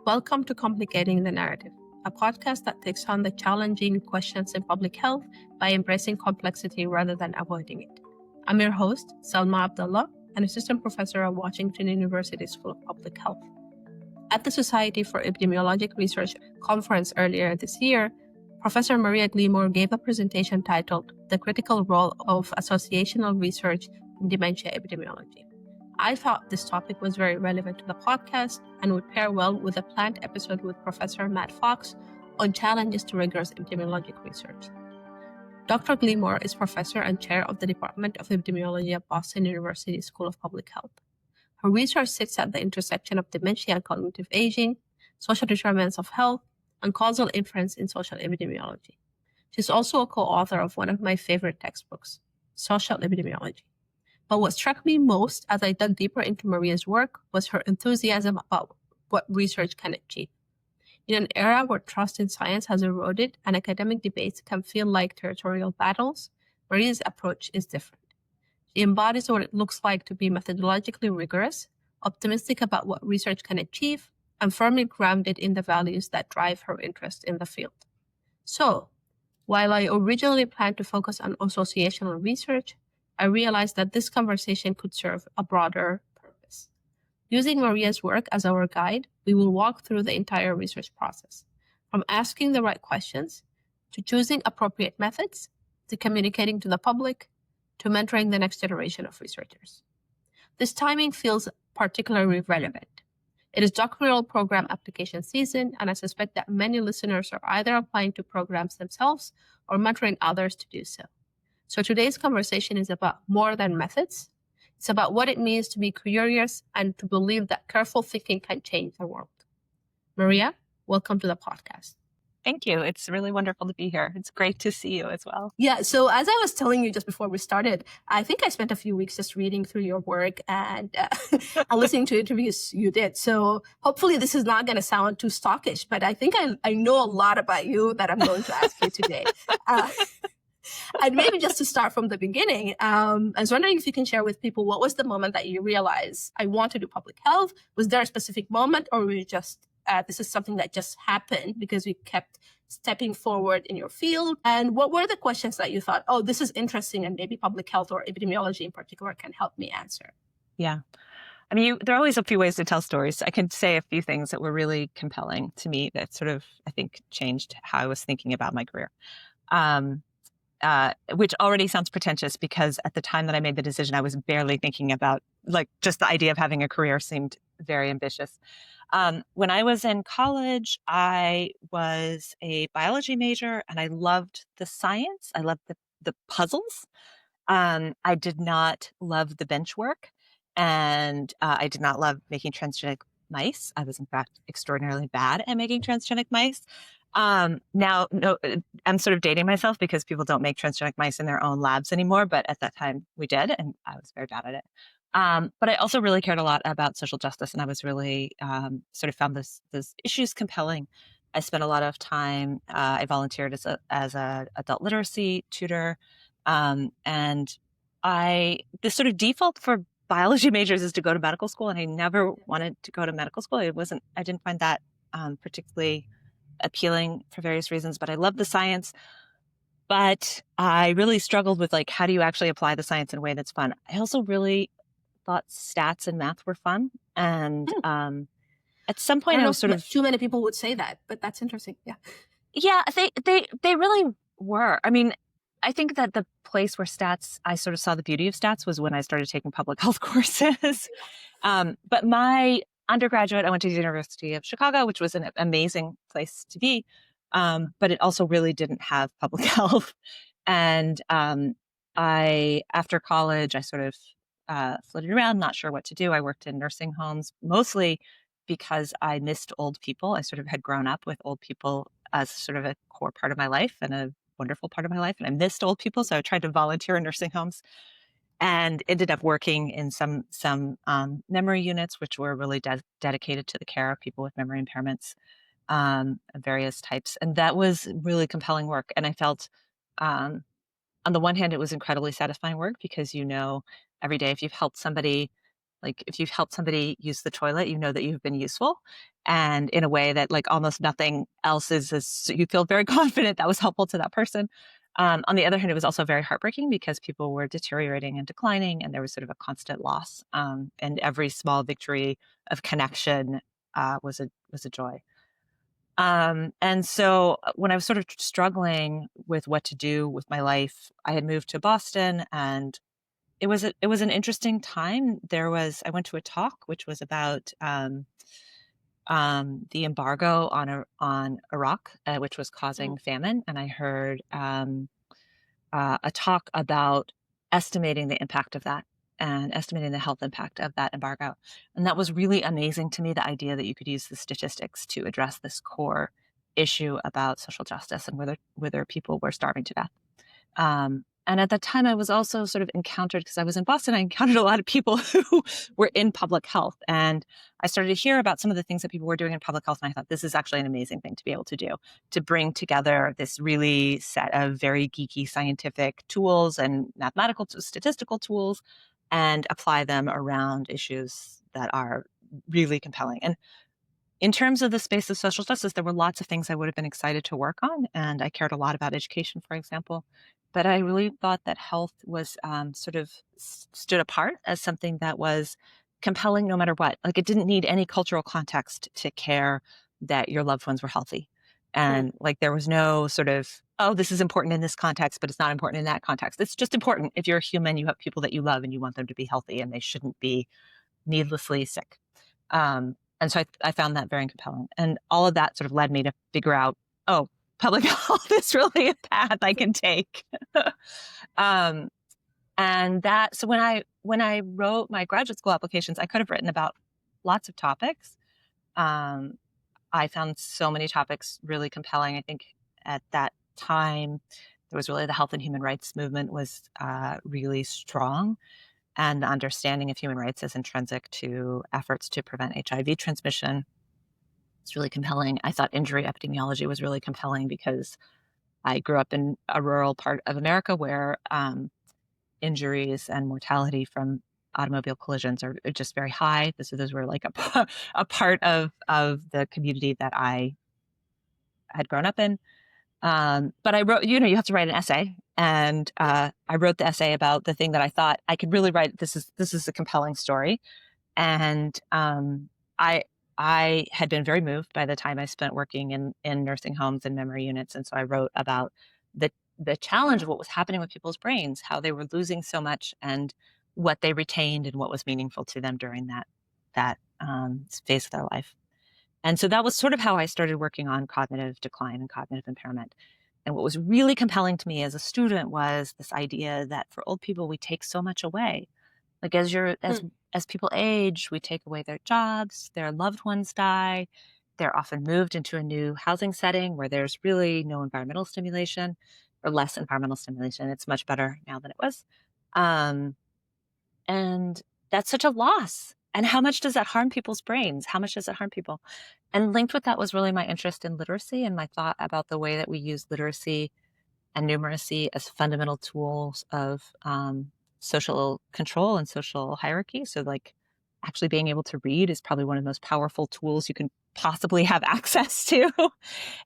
Welcome to Complicating the Narrative, a podcast that takes on the challenging questions in public health by embracing complexity rather than avoiding it. I'm your host, Salma Abdullah, an assistant professor at Washington University School of Public Health. At the Society for Epidemiologic Research conference earlier this year, Professor Maria Glymour gave a presentation titled The Critical Role of Associational Research in Dementia Epidemiology. I thought this topic was very relevant to the podcast and would pair well with a planned episode with Professor Matt Fox on challenges to rigorous epidemiologic research. Dr. Glymour is professor and chair of the Department of Epidemiology at Boston University School of Public Health. Her research sits at the intersection of dementia and cognitive aging, social determinants of health, and causal inference in social epidemiology. She's also a co-author of one of my favorite textbooks, Social Epidemiology. But what struck me most as I dug deeper into Maria's work was her enthusiasm about what research can achieve. In an era where trust in science has eroded and academic debates can feel like territorial battles, Maria's approach is different. She embodies what it looks like to be methodologically rigorous, optimistic about what research can achieve, and firmly grounded in the values that drive her interest in the field. So, while I originally planned to focus on associational research, I realized that this conversation could serve a broader purpose. Using Maria's work as our guide, we will walk through the entire research process, from asking the right questions, to choosing appropriate methods, to communicating to the public, to mentoring the next generation of researchers. This timing feels particularly relevant. It is doctoral program application season, and I suspect that many listeners are either applying to programs themselves or mentoring others to do so. So today's conversation is about more than methods. It's about what it means to be curious and to believe that careful thinking can change the world. Maria, welcome to the podcast. Thank you. It's really wonderful to be here. It's great to see you as well. Yeah, so as I was telling you just before we started, I think I spent a few weeks just reading through your work and listening to interviews you did. So hopefully this is not going to sound too stockish, but I think I know a lot about you that I'm going to ask you today. And maybe just to start from the beginning, I was wondering if you can share with people, what was the moment that you realized, I want to do public health? Was there a specific moment, or were you just, this is something that just happened because you kept stepping forward in your field? And what were the questions that you thought, oh, this is interesting, and maybe public health or epidemiology in particular can help me answer? Yeah. I mean, there are always a few ways to tell stories. I can say a few things that were really compelling to me that sort of, I think, changed how I was thinking about my career. Which already sounds pretentious because at the time that I made the decision, I was barely thinking about, like, just the idea of having a career seemed very ambitious. When I was in college, I was a biology major and I loved the science. I loved the puzzles. I did not love the bench work, and I did not love making transgenic mice. I was, in fact, extraordinarily bad at making transgenic mice. Now, no, I'm sort of dating myself because people don't make transgenic mice in their own labs anymore, but at that time we did, and I was very bad at it. But I also really cared a lot about social justice, and I was really sort of found those issues compelling. I spent a lot of time. I volunteered as a adult literacy tutor, and the sort of default for biology majors is to go to medical school, and I never wanted to go to medical school. I didn't find that particularly appealing for various reasons, but I love the science. But I really struggled with, like, how do you actually apply the science in a way that's fun? I also really thought stats and math were fun. And at some point I was sort of... Too many people would say that, but that's interesting. Yeah. Yeah, they really were. I mean, I think that the place where I sort of saw the beauty of stats was when I started taking public health courses. But my undergraduate, I went to the University of Chicago, which was an amazing place to be. But it also really didn't have public health. And after college, I sort of flitted around, not sure what to do. I worked in nursing homes, mostly because I missed old people. I sort of had grown up with old people as sort of a core part of my life and a wonderful part of my life. And I missed old people. So I tried to volunteer in nursing homes and ended up working in some memory units, which were really dedicated to the care of people with memory impairments of various types. And that was really compelling work. And I felt, on the one hand, it was incredibly satisfying work because, every day if you've helped somebody Like if you've helped somebody use the toilet, you know that you've been useful, and in a way that like almost nothing else is you feel very confident that was helpful to that person. On the other hand, it was also very heartbreaking because people were deteriorating and declining, and there was sort of a constant loss. And every small victory of connection was a joy. And so when I was sort of struggling with what to do with my life, I had moved to Boston, and it was an interesting time. I went to a talk which was about the embargo on Iraq, which was causing famine, and I heard a talk about estimating the impact of that and estimating the health impact of that embargo. And that was really amazing to me, the idea that you could use the statistics to address this core issue about social justice and whether people were starving to death. And at that time, I was also sort of encountered, because I was in Boston, I encountered a lot of people who were in public health. And I started to hear about some of the things that people were doing in public health. And I thought, this is actually an amazing thing to be able to do, to bring together this really set of very geeky scientific tools and mathematical, statistical tools, and apply them around issues that are really compelling. And in terms of the space of social justice, there were lots of things I would have been excited to work on. And I cared a lot about education, for example. But I really thought that health was sort of stood apart as something that was compelling no matter what. Like it didn't need any cultural context to care that your loved ones were healthy. And like there was no sort of, oh, this is important in this context, but it's not important in that context. It's just important. If you're a human, you have people that you love and you want them to be healthy, and they shouldn't be needlessly sick. And so I found that very compelling. And all of that sort of led me to figure out, oh, public health is really a path I can take. And so when I wrote my graduate school applications, I could have written about lots of topics. I found so many topics really compelling. I think at that time, there was really the health and human rights movement was really strong. And the understanding of human rights as intrinsic to efforts to prevent HIV transmission is really compelling. I thought injury epidemiology was really compelling because I grew up in a rural part of America where injuries and mortality from automobile collisions are just very high. Those were like a part of the community that I had grown up in. But I wrote, you have to write an essay. And I wrote the essay about the thing that I thought I could really write. This is a compelling story. And I had been very moved by the time I spent working in nursing homes and memory units. And so I wrote about the challenge of what was happening with people's brains, how they were losing so much, and what they retained and what was meaningful to them during that phase of their life. And so that was sort of how I started working on cognitive decline and cognitive impairment. And what was really compelling to me as a student was this idea that for old people, we take so much away. Like as people age, we take away their jobs, their loved ones die, they're often moved into a new housing setting where there's really no environmental stimulation or less environmental stimulation. It's much better now than it was. And that's such a loss. And how much does that harm people's brains? How much does it harm people? And linked with that was really my interest in literacy and my thought about the way that we use literacy and numeracy as fundamental tools of social control and social hierarchy. So like actually being able to read is probably one of the most powerful tools you can possibly have access to.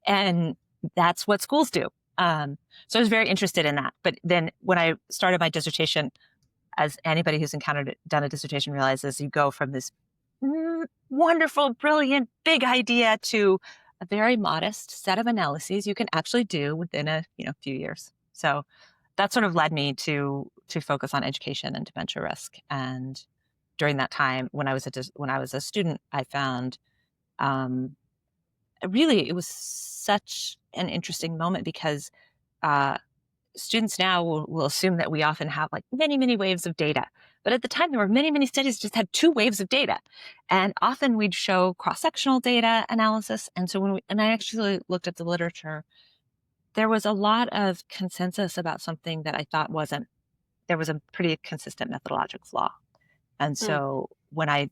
And that's what schools do. So I was very interested in that. But then when I started my dissertation, as anybody who's done a dissertation realizes, you go from this wonderful, brilliant, big idea to a very modest set of analyses you can actually do within a few years. So that sort of led me to focus on education and dementia risk. And during that time, when I was a student, I found really it was such an interesting moment because students now will assume that we often have like many, many waves of data. But at the time, there were many, many studies just had 2 waves of data. And often we'd show cross-sectional data analysis. And so I actually looked at the literature, there was a lot of consensus about something that I thought there was a pretty consistent methodological flaw. And so my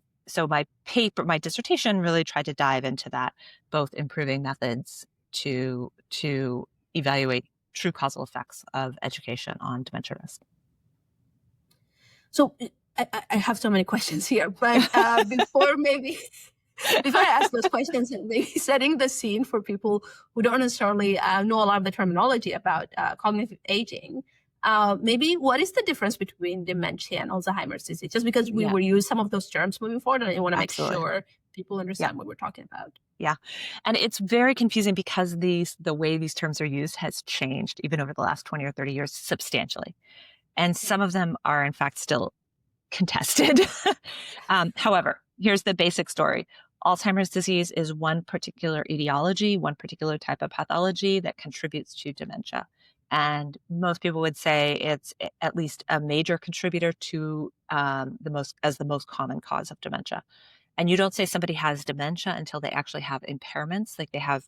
dissertation really tried to dive into that, both improving methods to evaluate true causal effects of education on dementia risk. So I have so many questions here, but before I ask those questions, and maybe setting the scene for people who don't necessarily know a lot of the terminology about cognitive aging, maybe what is the difference between dementia and Alzheimer's disease? Just because we will use some of those terms moving forward, and I want to make sure people understand what we're talking about. Yeah. And it's very confusing because the way these terms are used has changed even over the last 20 or 30 years substantially. And some of them are in fact still contested. However, here's the basic story. Alzheimer's disease is one particular etiology, one particular type of pathology that contributes to dementia. And most people would say it's at least a major contributor to the most common cause of dementia. And you don't say somebody has dementia until they actually have impairments, like they have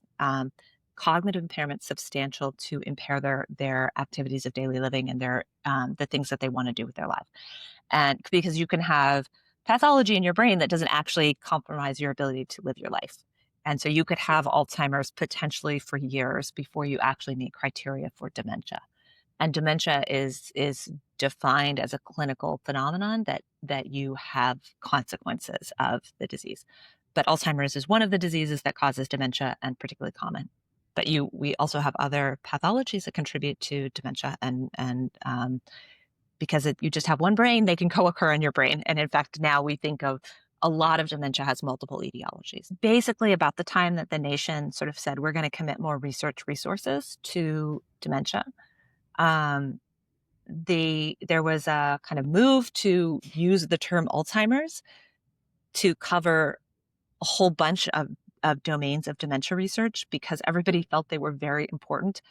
cognitive impairments substantial to impair their activities of daily living and their the things that they want to do with their life. And because you can have pathology in your brain that doesn't actually compromise your ability to live your life. And so you could have Alzheimer's potentially for years before you actually meet criteria for dementia. And dementia is defined as a clinical phenomenon that you have consequences of the disease. But Alzheimer's is one of the diseases that causes dementia and particularly common. But we also have other pathologies that contribute to dementia, and because you just have one brain, they can co-occur in your brain. And in fact, now we think of a lot of dementia has multiple etiologies. Basically, about the time that the nation sort of said, we're going to commit more research resources to dementia, there was a kind of move to use the term Alzheimer's to cover a whole bunch of domains of dementia research because everybody felt they were very important.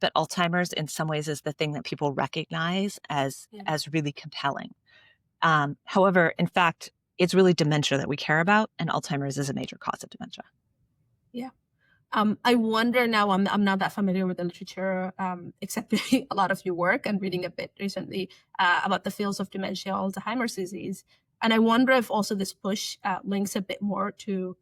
But Alzheimer's in some ways is the thing that people recognize as really compelling. However, in fact, it's really dementia that we care about, and Alzheimer's is a major cause of dementia. Yeah. I wonder now, I'm not that familiar with the literature, except a lot of your work and reading a bit recently about the fields of dementia, Alzheimer's disease. And I wonder if also this push links a bit more to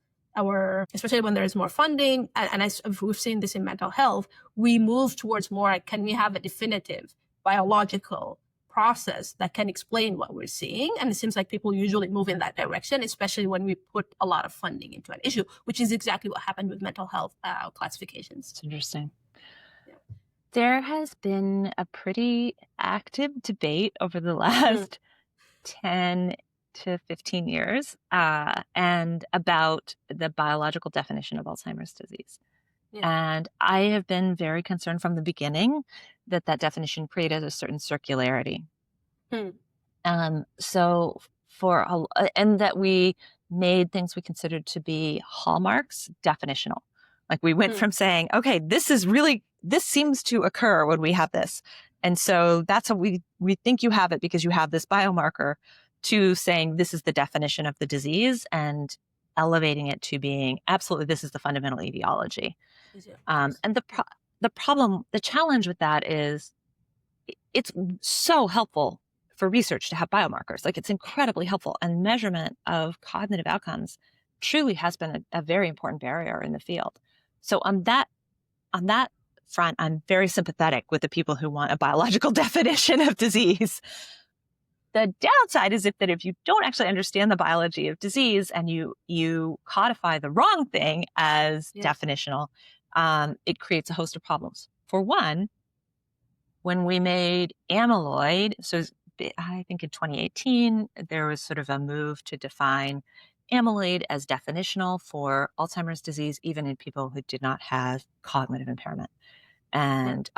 especially when there is more funding, and as we've seen this in mental health, we move towards more, like, can we have a definitive biological process that can explain what we're seeing? And it seems like people usually move in that direction, especially when we put a lot of funding into an issue, which is exactly what happened with mental health classifications. It's interesting. Yeah. There has been a pretty active debate over the last 10 to 15 years and about the biological definition of Alzheimer's disease. Yeah. And I have been very concerned from the beginning that definition created a certain circularity. So and that we made things we considered to be hallmarks definitional. Like we went from saying, okay, this seems to occur when we have this. And so that's how we think you have it because you have this biomarker, to saying this is the definition of the disease and elevating it to being absolutely this is the fundamental etiology. And the challenge with that is it's so helpful for research to have biomarkers. Like it's incredibly helpful, and measurement of cognitive outcomes truly has been a very important barrier in the field. So on that front, I'm very sympathetic with the people who want a biological definition of disease. The downside is if you don't actually understand the biology of disease and you codify the wrong thing as definitional, it creates a host of problems. For one, when we made amyloid, so I think in 2018, there was sort of a move to define amyloid as definitional for Alzheimer's disease, even in people who did not have cognitive impairment. And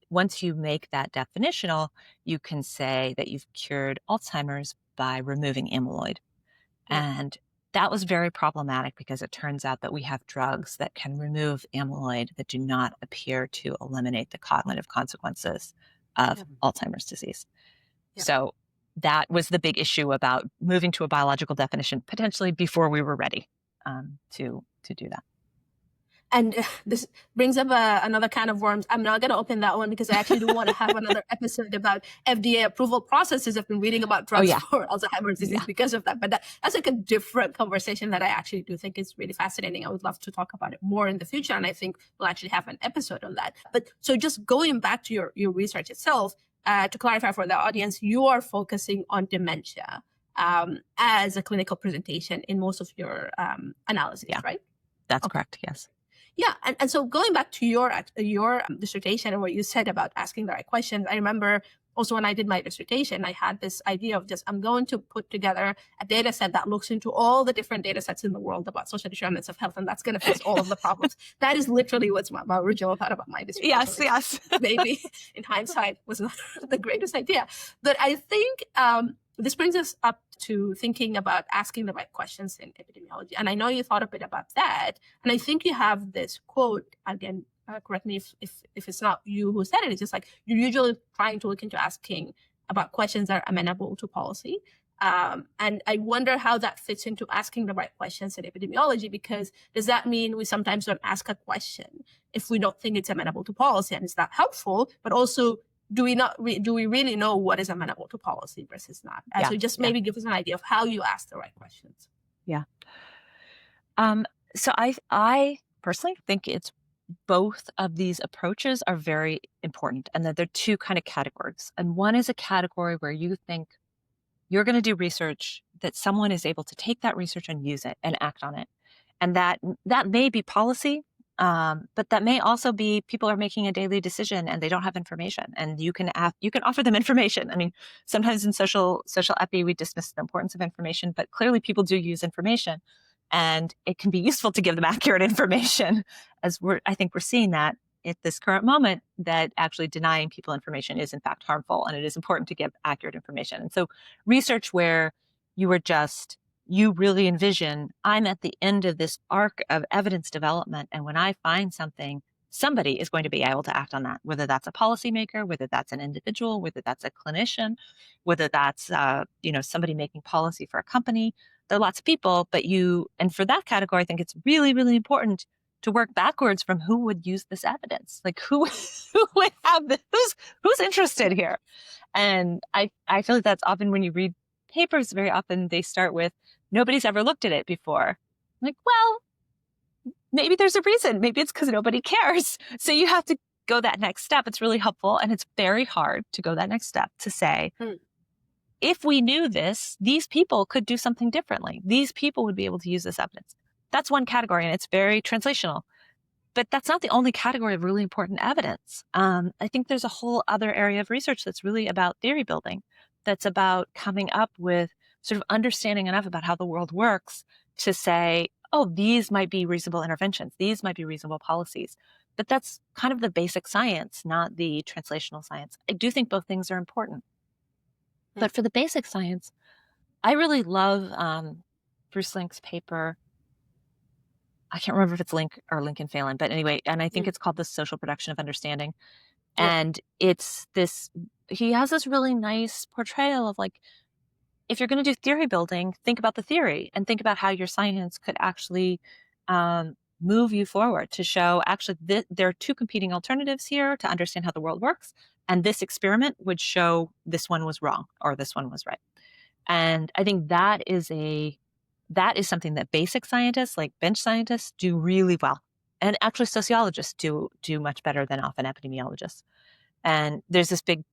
once you make that definitional, you can say that you've cured Alzheimer's by removing amyloid. And that was very problematic because it turns out that we have drugs that can remove amyloid that do not appear to eliminate the cognitive consequences of Alzheimer's disease. So that was the big issue about moving to a biological definition, potentially before we were ready to do that. And this brings up another can of worms. I'm not going to open that one because I actually do want to have another episode about FDA approval processes. I've been reading about drugs for Alzheimer's disease because of that. But that's like a different conversation that I actually do think is really fascinating. I would love to talk about it more in the future. And I think we'll actually have an episode on that. But so just going back to your research itself, to clarify for the audience, you are focusing on dementia as a clinical presentation in most of your analysis, right? That's correct, yes. Yeah, and so going back to your dissertation and what you said about asking the right questions, I remember also when I did my dissertation, I had this idea of I'm going to put together a data set that looks into all the different data sets in the world about social determinants of health, and that's going to fix all of the problems. That is literally what's my original thought about my dissertation. Yes. Maybe in hindsight was not the greatest idea. But I think this brings us up to thinking about asking the right questions in epidemiology. And I know you thought a bit about that. And I think you have this quote, again, correct me if it's not you who said it, it's just like you're usually trying to look into asking about questions that are amenable to policy. And I wonder how that fits into asking the right questions in epidemiology, because does that mean we sometimes don't ask a question if we don't think it's amenable to policy, and is that helpful? But also, do we really know what is amenable to policy versus not? So just maybe give us an idea of how you ask the right questions. Yeah. So I personally think it's both of these approaches are very important, and that they're two kind of categories. And one is a category where you think you're going to do research that someone is able to take that research and use it and act on it. And that may be policy, but that may also be people are making a daily decision and they don't have information, and you can offer them information. I mean, sometimes in social epi, we dismiss the importance of information, but clearly people do use information, and it can be useful to give them accurate information, as I think we're seeing that at this current moment, that actually denying people information is in fact harmful, and it is important to give accurate information. And so research where you really envision, I'm at the end of this arc of evidence development, and when I find something, somebody is going to be able to act on that, whether that's a policymaker, whether that's an individual, whether that's a clinician, whether that's somebody making policy for a company. There are lots of people, and for that category, I think it's really, really important to work backwards from who would use this evidence, like who would have this, who's interested here. And I feel like that's often when you read papers, very often they start with, nobody's ever looked at it before. Like, well, maybe there's a reason. Maybe it's because nobody cares. So you have to go that next step. It's really helpful. And it's very hard to go that next step to say, if we knew this, these people could do something differently. These people would be able to use this evidence. That's one category, and it's very translational. But that's not the only category of really important evidence. I think there's a whole other area of research that's really about theory building, that's about coming up with sort of understanding enough about how the world works to say, oh, these might be reasonable interventions. These might be reasonable policies. But that's kind of the basic science, not the translational science. I do think both things are important. But for the basic science, I really love Bruce Link's paper. I can't remember if it's Link or Lincoln Phelan, but anyway, and I think it's called The Social Production of Understanding. And it's this, he has this really nice portrayal of like, if you're going to do theory building, think about the theory and think about how your science could actually move you forward to show actually there are two competing alternatives here to understand how the world works. And this experiment would show this one was wrong or this one was right. And I think that is something that basic scientists, like bench scientists, do really well. And actually sociologists do much better than often epidemiologists. And there's this big,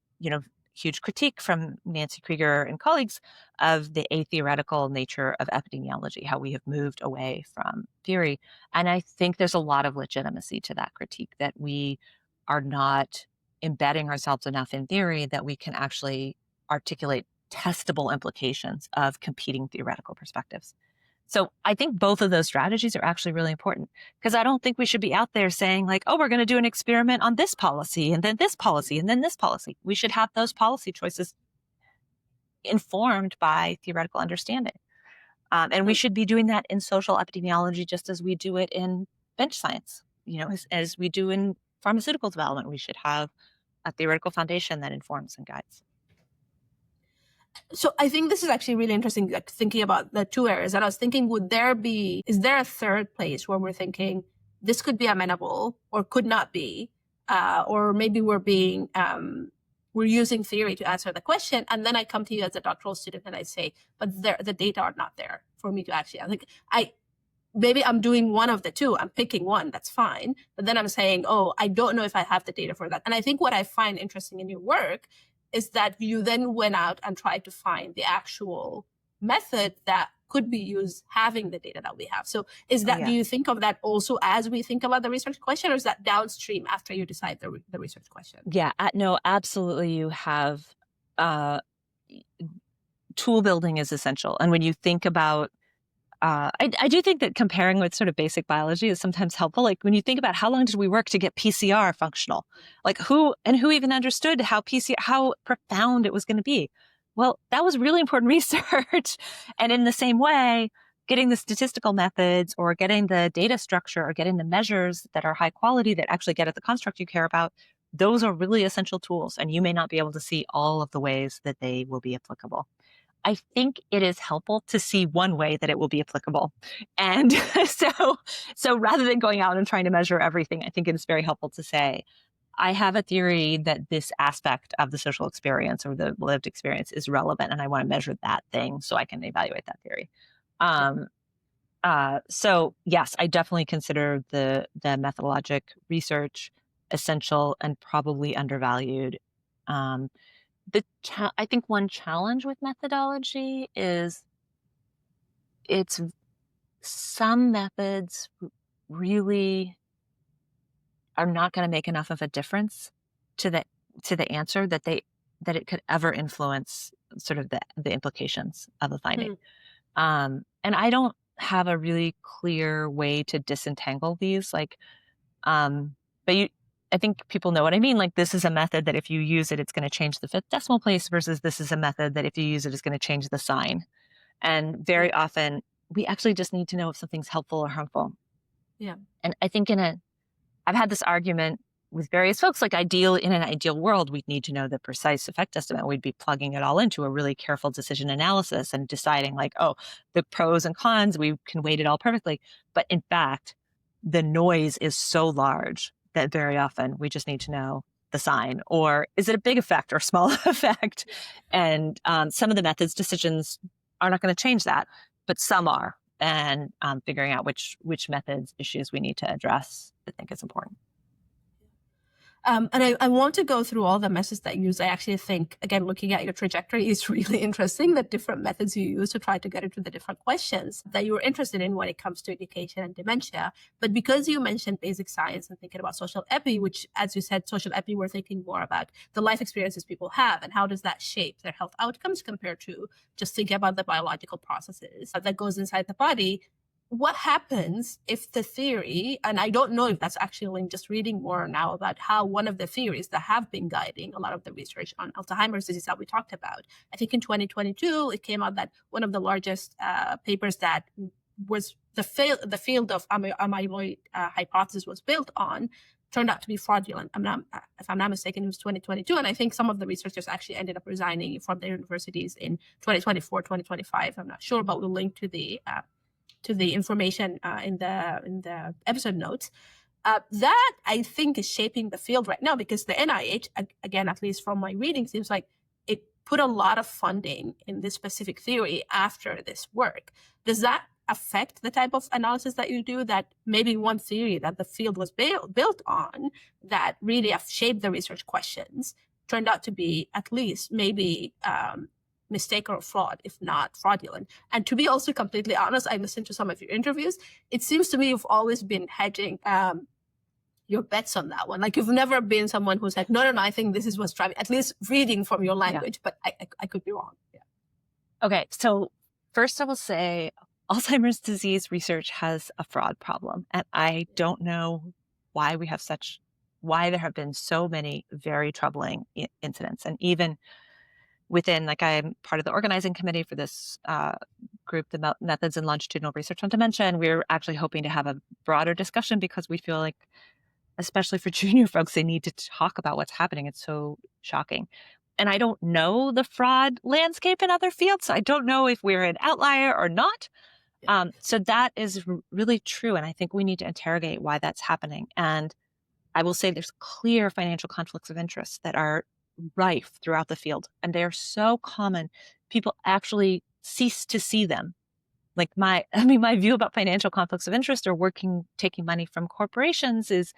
huge critique from Nancy Krieger and colleagues of the atheoretical nature of epidemiology, how we have moved away from theory. And I think there's a lot of legitimacy to that critique, that we are not embedding ourselves enough in theory that we can actually articulate testable implications of competing theoretical perspectives. So I think both of those strategies are actually really important, because I don't think we should be out there saying like, oh, we're going to do an experiment on this policy and then this policy and then this policy. We should have those policy choices informed by theoretical understanding. And we should be doing that in social epidemiology just as we do it in bench science. As we do in pharmaceutical development, we should have a theoretical foundation that informs and guides. So I think this is actually really interesting, like thinking about the two areas that I was thinking, is there a third place where we're thinking this could be amenable or could not be, or maybe we're using theory to answer the question. And then I come to you as a doctoral student and I say, but the data are not there for me to actually, maybe I'm doing one of the two. I'm picking one. That's fine. But then I'm saying, oh, I don't know if I have the data for that. And I think what I find interesting in your work is that you then went out and tried to find the actual method that could be used having the data that we have. So is that, do you think of that also as we think about the research question, or is that downstream after you decide the research question? Yeah, no, absolutely. You have tool building is essential. And when you think about I do think that comparing with sort of basic biology is sometimes helpful. Like when you think about how long did we work to get PCR functional? Like who even understood how profound it was going to be? Well, that was really important research. And in the same way, getting the statistical methods or getting the data structure or getting the measures that are high quality that actually get at the construct you care about, those are really essential tools. And you may not be able to see all of the ways that they will be applicable. I think it is helpful to see one way that it will be applicable. And so rather than going out and trying to measure everything, I think it is very helpful to say, I have a theory that this aspect of the social experience or the lived experience is relevant, and I want to measure that thing so I can evaluate that theory. So yes, I definitely consider the methodologic research essential and probably undervalued. I think one challenge with methodology is some methods really are not going to make enough of a difference to the answer that it could ever influence sort of the implications of the finding. And I don't have a really clear way to disentangle these, but I think people know what I mean. Like, this is a method that if you use it, it's going to change the fifth decimal place, versus this is a method that if you use it, it's going to change the sign. And very often we actually just need to know if something's helpful or harmful. Yeah. And I think I've had this argument with various folks, like in an ideal world, we'd need to know the precise effect estimate. We'd be plugging it all into a really careful decision analysis and deciding like, oh, the pros and cons, we can weight it all perfectly. But in fact, the noise is so large that very often we just need to know the sign, or is it a big effect or small effect? And some of the methods decisions are not going to change that, but some are. And figuring out which methods issues we need to address, I think is important. And I want to go through all the methods that you use. I actually think, again, looking at your trajectory is really interesting, the different methods you use to try to get into the different questions that you were interested in when it comes to education and dementia. But because you mentioned basic science and thinking about social epi, which, as you said, social epi, we're thinking more about the life experiences people have and how does that shape their health outcomes compared to just thinking about the biological processes that goes inside the body. What happens if the theory, and I don't know if that's actually just reading more now about how one of the theories that have been guiding a lot of the research on Alzheimer's disease that we talked about, I think in 2022, it came out that one of the largest papers that was the field of amyloid hypothesis was built on turned out to be fraudulent. If I'm not mistaken, it was 2022. And I think some of the researchers actually ended up resigning from their universities in 2024, 2025. I'm not sure, but we'll link to the information in the episode notes. That I think is shaping the field right now, because the NIH, again, at least from my reading, seems like it put a lot of funding in this specific theory after this work. Does that affect the type of analysis that you do, that maybe one theory that the field was built on that really have shaped the research questions turned out to be at least maybe mistake or fraud, if not fraudulent? And to be also completely honest, I listened to some of your interviews. It seems to me you've always been hedging your bets on that one. Like, you've never been someone who's like, no, I think this is what's driving, at least reading from your language, but I could be wrong. Yeah. Okay. So first I will say Alzheimer's disease research has a fraud problem. And I don't know why there have been so many very troubling incidents. And even within, like, I'm part of the organizing committee for this group, the Methods in Longitudinal Research on Dementia, and we're actually hoping to have a broader discussion because we feel like, especially for junior folks, they need to talk about what's happening. It's so shocking. And I don't know the fraud landscape in other fields, so I don't know if we're an outlier or not. So that is really true, and I think we need to interrogate why that's happening. And I will say there's clear financial conflicts of interest that are rife throughout the field, and they're so common, people actually cease to see them. Like, my view about financial conflicts of interest or taking money from corporations is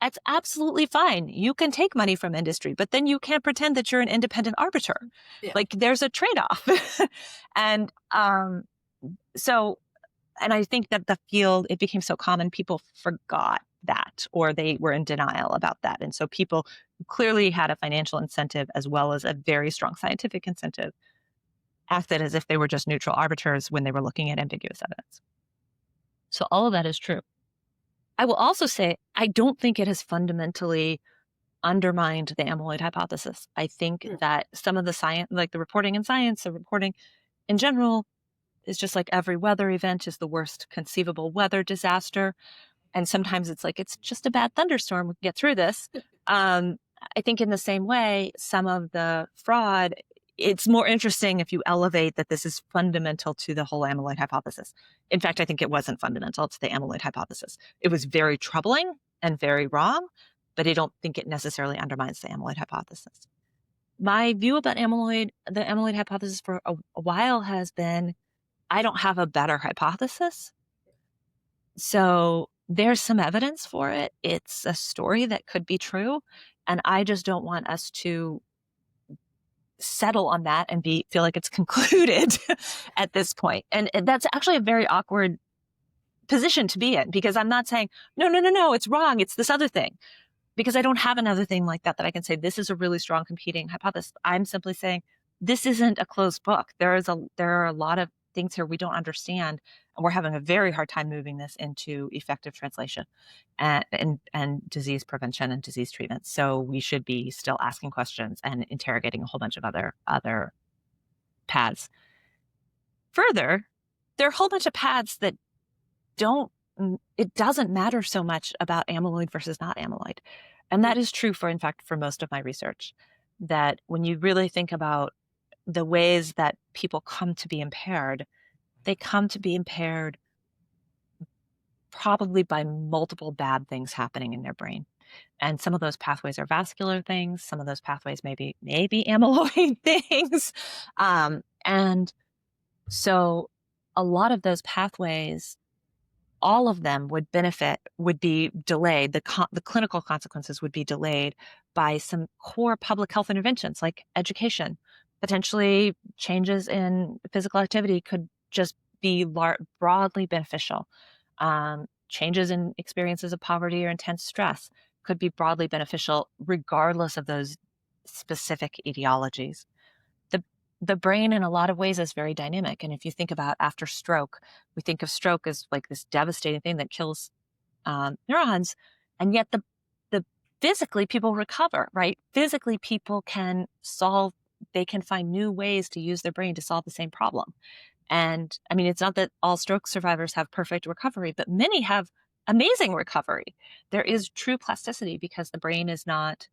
That's absolutely fine. You can take money from industry, but then you can't pretend that you're an independent arbiter. Yeah. Like there's a trade-off. And and I think that the field, it became so common, people forgot that, or they were in denial about that. And so people clearly had a financial incentive as well as a very strong scientific incentive, acted as if they were just neutral arbiters when they were looking at ambiguous evidence. So all of that is true. I will also say, I don't think it has fundamentally undermined the amyloid hypothesis. I think that some of the science, like the reporting in science, the reporting in general, is just like every weather event is the worst conceivable weather disaster. And sometimes it's like, it's just a bad thunderstorm. We can get through this. I think in the same way, some of the fraud, it's more interesting if you elevate that this is fundamental to the whole amyloid hypothesis. In fact, I think it wasn't fundamental to the amyloid hypothesis. It was very troubling and very wrong, but I don't think it necessarily undermines the amyloid hypothesis. My view about the amyloid hypothesis for a while has been, I don't have a better hypothesis. So there's some evidence for it. It's a story that could be true. And I just don't want us to settle on that and feel like it's concluded at this point. And that's actually a very awkward position to be in, because I'm not saying, no, it's wrong, it's this other thing. Because I don't have another thing like that I can say, this is a really strong competing hypothesis. I'm simply saying, this isn't a closed book. There are a lot of things here we don't understand, and we're having a very hard time moving this into effective translation and disease prevention and disease treatment. So we should be still asking questions and interrogating a whole bunch of other paths. Further, there are a whole bunch of paths that it doesn't matter so much about amyloid versus not amyloid. And that is true in fact, for most of my research, that when you really think about the ways that people come to be impaired, they come to be impaired probably by multiple bad things happening in their brain. And some of those pathways are vascular things. Some of those pathways may be amyloid things. And so a lot of those pathways, all of them would be delayed. The clinical consequences would be delayed by some core public health interventions like education. Potentially changes in physical activity could just be broadly beneficial. Changes in experiences of poverty or intense stress could be broadly beneficial regardless of those specific etiologies. The brain in a lot of ways is very dynamic. And if you think about after stroke, we think of stroke as like this devastating thing that kills neurons. And yet the physically people recover, right? Physically people they can find new ways to use their brain to solve the same problem. And I mean, it's not that all stroke survivors have perfect recovery, but many have amazing recovery. There is true plasticity because the brain is not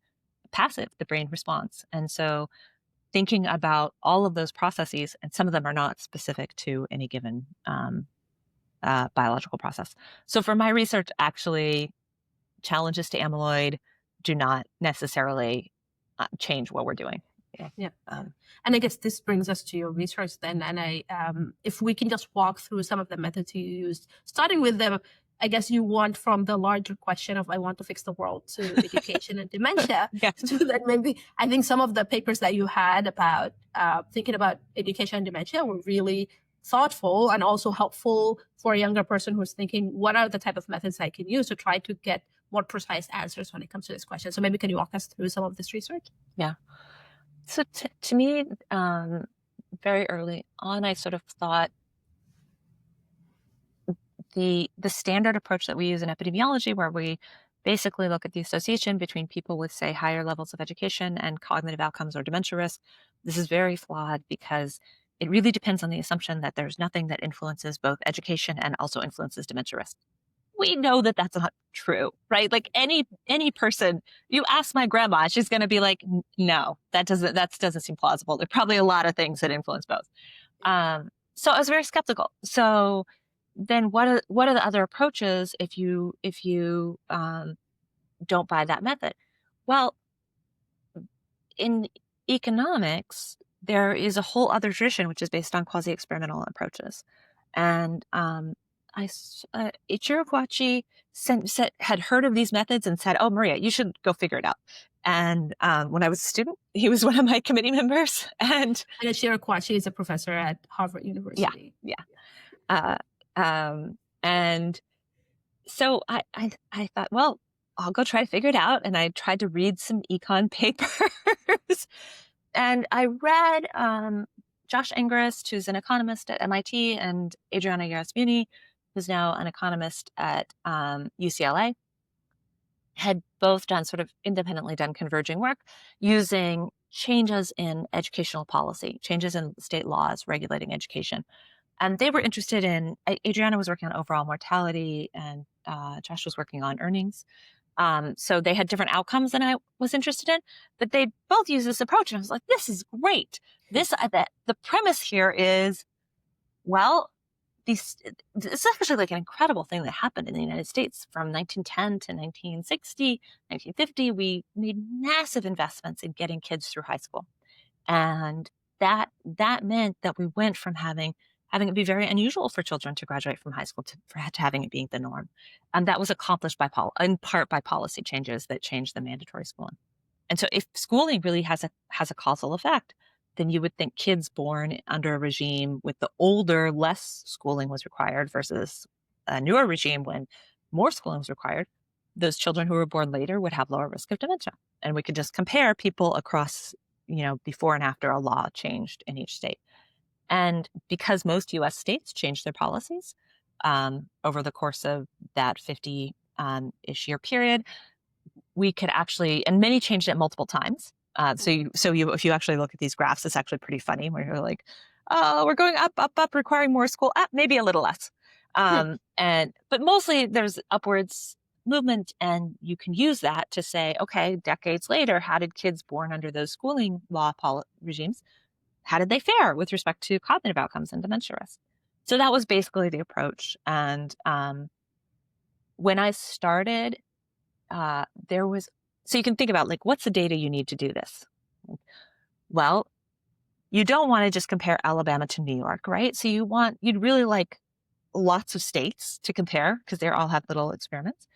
passive, the brain responds. And so thinking about all of those processes, and some of them are not specific to any given biological process. So for my research, actually, challenges to amyloid do not necessarily change what we're doing. Yeah. And I guess this brings us to your research then. And if we can just walk through some of the methods you used, starting with I guess you want from the larger question of I want to fix the world to education and dementia. Yeah. So that maybe I think some of the papers that you had about thinking about education and dementia were really thoughtful and also helpful for a younger person who's thinking, what are the type of methods I can use to try to get more precise answers when it comes to this question? So maybe can you walk us through some of this research? Yeah. So to me, very early on, I sort of thought the standard approach that we use in epidemiology, where we basically look at the association between people with, say, higher levels of education and cognitive outcomes or dementia risk, this is very flawed because it really depends on the assumption that there's nothing that influences both education and also influences dementia risk. We know that that's not true, right? Like any person, you ask my grandma, she's going to be like, no, that doesn't seem plausible. There are probably a lot of things that influence both. So I was very skeptical. So then what are the other approaches if you don't buy that method? Well, in economics, there is a whole other tradition which is based on quasi-experimental approaches. And Ichiro Kawachi had heard of these methods and said, "Oh, Maria, you should go figure it out." And when I was a student, he was one of my committee members. And Ichiro Kawachi is a professor at Harvard University. Yeah. And so I thought, well, I'll go try to figure it out. And I tried to read some econ papers. And I read Josh Angrist, who's an economist at MIT, and Adriana Yarosmini, who's now an economist at UCLA, had both sort of independently done converging work using changes in educational policy, changes in state laws regulating education. And they were interested in, Adriana was working on overall mortality, and Josh was working on earnings. So they had different outcomes than I was interested in, but they both used this approach. And I was like, this is great. The premise here is, well, this is actually like an incredible thing that happened in the United States from 1910 to 1960, 1950. We made massive investments in getting kids through high school. And that meant that we went from having it be very unusual for children to graduate from high school to having it being the norm. And that was accomplished in part by policy changes that changed the mandatory schooling. And so if schooling really has a causal effect, then you would think kids born under a regime with the older, less schooling was required versus a newer regime when more schooling was required, those children who were born later would have lower risk of dementia. And we could just compare people across, before and after a law changed in each state. And because most U.S. states changed their policies over the course of that 50-ish year period, we could actually, and many changed it multiple times. So if you actually look at these graphs, it's actually pretty funny where you're like, oh, we're going up, requiring more school, maybe a little less. But mostly there's upwards movement, and you can use that to say, okay, decades later, how did kids born under those schooling law regimes, how did they fare with respect to cognitive outcomes and dementia risk? So that was basically the approach. And when I started, so you can think about, like, what's the data you need to do this? Well, you don't want to just compare Alabama to New York, right? So you'd really like lots of states to compare because they all have little experiments.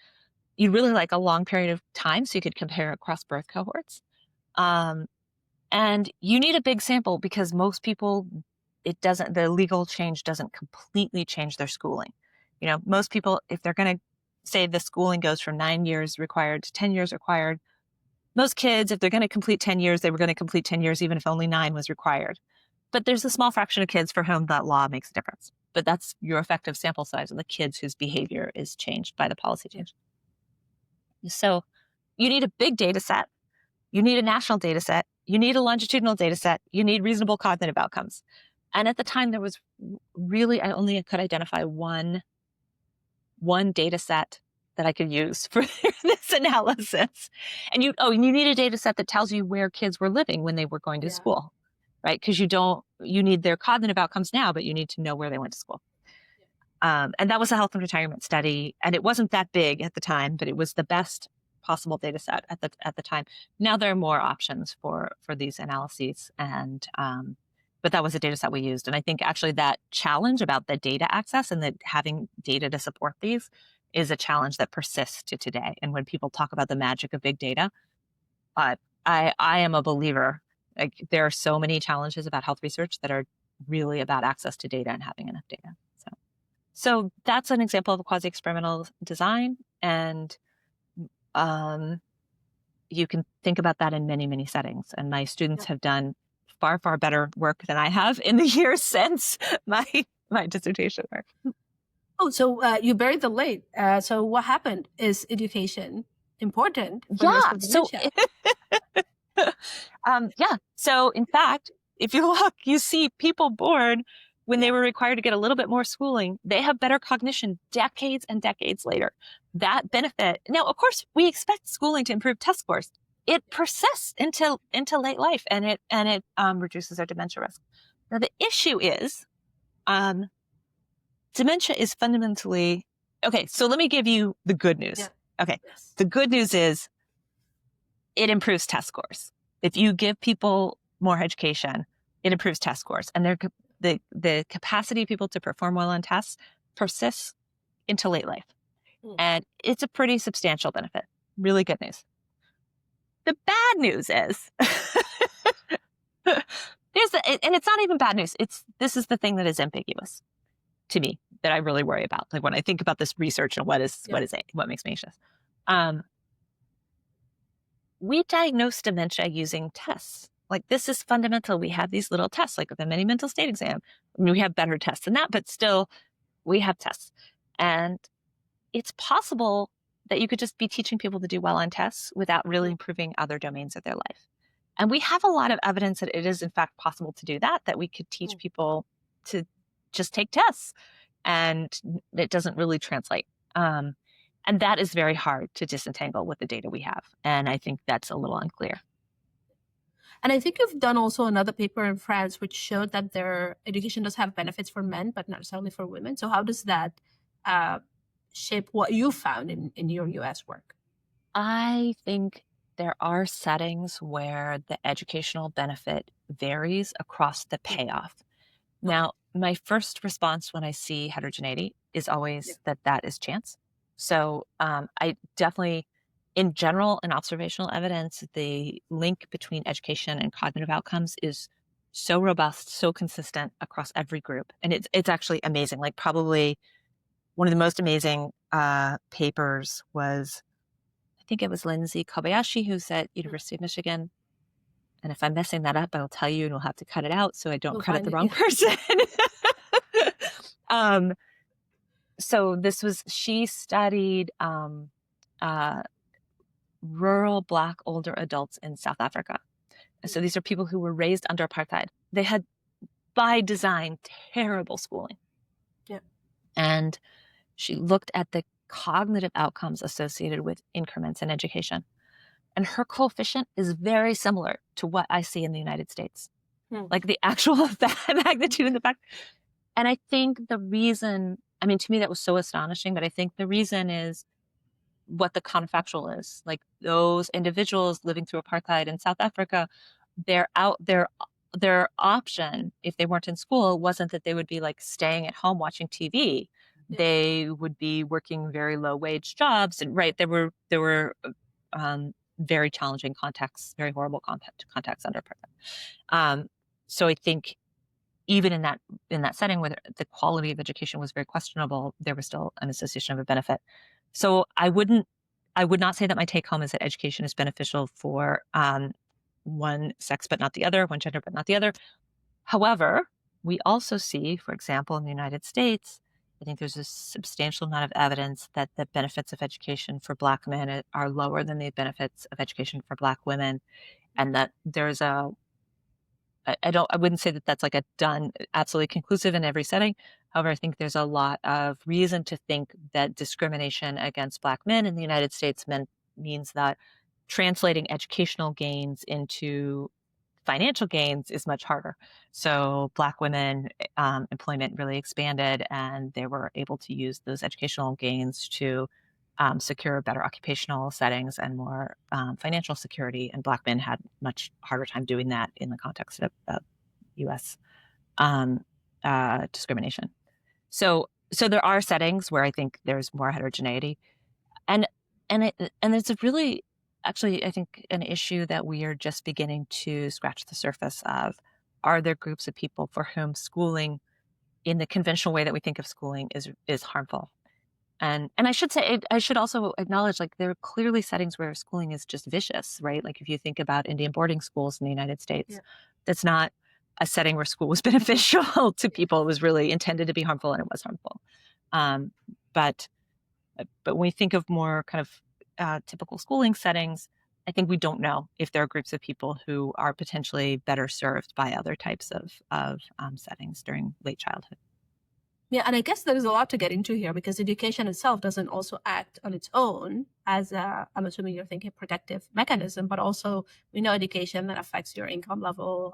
You'd really like a long period of time so you could compare across birth cohorts. And you need a big sample because most people, the legal change doesn't completely change their schooling. Most people, if they're going to say the schooling goes from 9 years required to 10 years required, most kids, if they're going to complete 10 years, they were going to complete 10 years even if only 9 was required. But there's a small fraction of kids for whom that law makes a difference. But that's your effective sample size of the kids whose behavior is changed by the policy change. So you need a big data set. You need a national data set. You need a longitudinal data set. You need reasonable cognitive outcomes. And at the time, there was really, I only could identify one data set that I could use for this analysis. And you need a data set that tells you where kids were living when they were going to school, right? Because you need their cognitive outcomes now, but you need to know where they went to school. And that was a health and retirement study. And it wasn't that big at the time, but it was the best possible data set at the time. Now there are more options for these analyses. And but that was a data set we used. And I think actually that challenge about the data access and that having data to support these is a challenge that persists to today. And when people talk about the magic of big data, I am a believer. Like, there are so many challenges about health research that are really about access to data and having enough data. So that's an example of a quasi-experimental design. And you can think about that in many, many settings. And my students have done far, far better work than I have in the years since my dissertation work. Oh, so you buried the lead. So what happened? Is education important for the risk of dementia? So in fact, if you look, you see people born when they were required to get a little bit more schooling, they have better cognition decades and decades later. That benefit. Now, of course, we expect schooling to improve test scores. It persists into late life, and it reduces our dementia risk. Now, the issue is, dementia is fundamentally okay. So let me give you the good news. Yeah. Okay, The good news is it improves test scores. If you give people more education, it improves test scores, and the capacity of people to perform well on tests persists into late life. And it's a pretty substantial benefit. Really good news. The bad news is, and it's not even bad news. This is the thing that is ambiguous to me that I really worry about. Like when I think about this research and what makes me anxious. We diagnose dementia using tests. Like this is fundamental. We have these little tests, like the mini mental state exam. I mean, we have better tests than that, but still we have tests. And it's possible that you could just be teaching people to do well on tests without really improving other domains of their life. And we have a lot of evidence that it is in fact possible to do that we could teach people to just take tests and it doesn't really translate. And that is very hard to disentangle with the data we have. And I think that's a little unclear. And I think you've done also another paper in France, which showed that their education does have benefits for men, but not necessarily for women. So how does that shape what you found in your US work? I think there are settings where the educational benefit varies across the payoff. Now, my first response when I see heterogeneity is always that is chance. So I definitely, in general, in observational evidence, the link between education and cognitive outcomes is so robust, so consistent across every group. And it's actually amazing. Like probably one of the most amazing papers was, I think it was Lindsay Kobayashi, who's at University of Michigan. And if I'm messing that up, I will tell you and we'll have to cut it out so I don't credit the wrong person. So she studied rural Black older adults in South Africa. And so these are people who were raised under apartheid. They had, by design, terrible schooling. Yeah. And she looked at the cognitive outcomes associated with increments in education. And her coefficient is very similar to what I see in the United States. Like the actual magnitude and the fact. And I think the reason, I mean, to me, that was so astonishing, but I think the reason is what the counterfactual is. Like those individuals living through apartheid in South Africa, their option, if they weren't in school, wasn't that they would be like staying at home watching TV. They would be working very low wage jobs. And right, there were very challenging contexts, very horrible contexts under apartheid. So I think even in that setting where the quality of education was very questionable, there was still an association of a benefit. So I would not say that my take home is that education is beneficial for one sex but not the other, one gender but not the other. However, we also see, for example, in the United States, I think there's a substantial amount of evidence that the benefits of education for Black men are lower than the benefits of education for Black women, and that there's I wouldn't say that that's like a done absolutely conclusive in every setting. However, I think there's a lot of reason to think that discrimination against Black men in the United States means that translating educational gains into financial gains is much harder. So Black women employment really expanded, and they were able to use those educational gains to secure better occupational settings and more financial security. And Black men had much harder time doing that in the context of U.S. Discrimination. So there are settings where I think there's more heterogeneity, and it's a really, actually, I think an issue that we are just beginning to scratch the surface of. Are there groups of people for whom schooling in the conventional way that we think of schooling is harmful? And I should say, I should also acknowledge, like, there are clearly settings where schooling is just vicious, right? Like if you think about Indian boarding schools in the United States, that's not a setting where school was beneficial to people. It was really intended to be harmful, and it was harmful. But when we think of more kind of typical schooling settings, I think we don't know if there are groups of people who are potentially better served by other types of settings during late childhood. Yeah, and I guess there is a lot to get into here, because education itself doesn't also act on its own as I'm assuming you're thinking protective mechanism, but also we know education that affects your income level,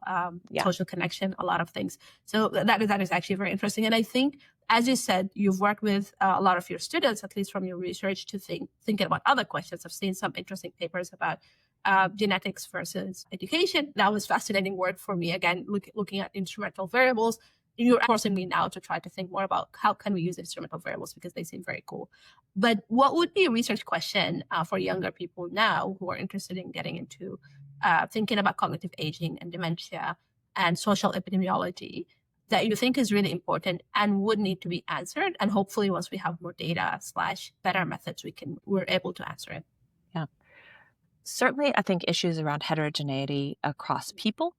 social connection, a lot of things. So that is actually very interesting. And I think, as you said, you've worked with a lot of your students, at least from your research, to thinking about other questions. I've seen some interesting papers about genetics versus education. That was fascinating work for me. Again, looking at instrumental variables. you're forcing me now to try to think more about how can we use instrumental variables because they seem very cool. But what would be a research question for younger people now who are interested in getting into thinking about cognitive aging and dementia and social epidemiology that you think is really important and would need to be answered? And hopefully once we have more data / better methods, we're able to answer it. Yeah. Certainly, I think issues around heterogeneity across people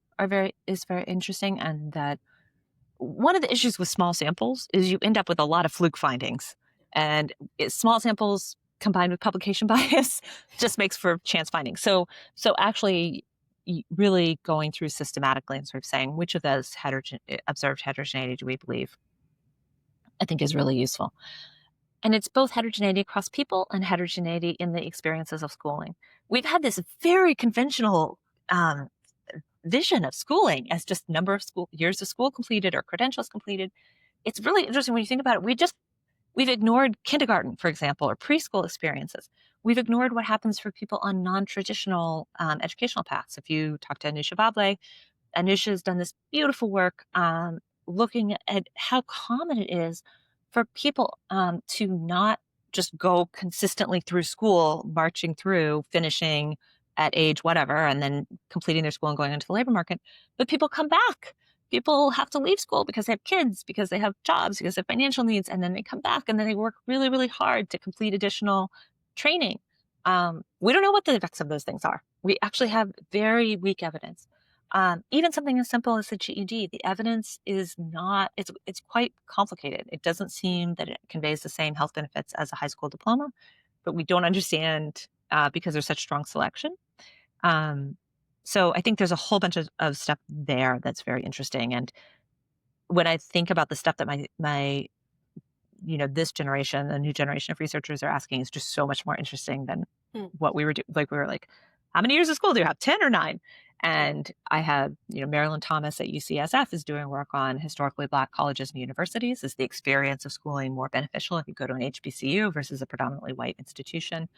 is very interesting, and that one of the issues with small samples is you end up with a lot of fluke findings, and small samples combined with publication bias just makes for chance findings. So actually, really going through systematically and sort of saying which of those observed heterogeneity do we believe, I think is really useful. And it's both heterogeneity across people and heterogeneity in the experiences of schooling. We've had this very conventional vision of schooling as just number of years of school completed or credentials completed. It's really interesting when you think about it. We've ignored kindergarten, for example, or preschool experiences. We've ignored what happens for people on non-traditional educational paths. If you talk to Anusha Bable, Anusha has done this beautiful work looking at how common it is for people to not just go consistently through school, marching through, finishing at age whatever, and then completing their school and going into the labor market, but people come back. People have to leave school because they have kids, because they have jobs, because they have financial needs, and then they come back and then they work really, really hard to complete additional training. We don't know what the effects of those things are. We actually have very weak evidence. Even something as simple as the GED, the evidence is not, it's quite complicated. It doesn't seem that it conveys the same health benefits as a high school diploma, but we don't understand because there's such strong selection. So I think there's a whole bunch of stuff there that's very interesting. And when I think about the stuff that my this generation, a new generation of researchers are asking is just so much more interesting than what we were doing. Like, we were like, how many years of school do you have? 10 or 9? And I have, Marilyn Thomas at UCSF is doing work on historically Black colleges and universities. Is the experience of schooling more beneficial if you go to an HBCU versus a predominantly white institution?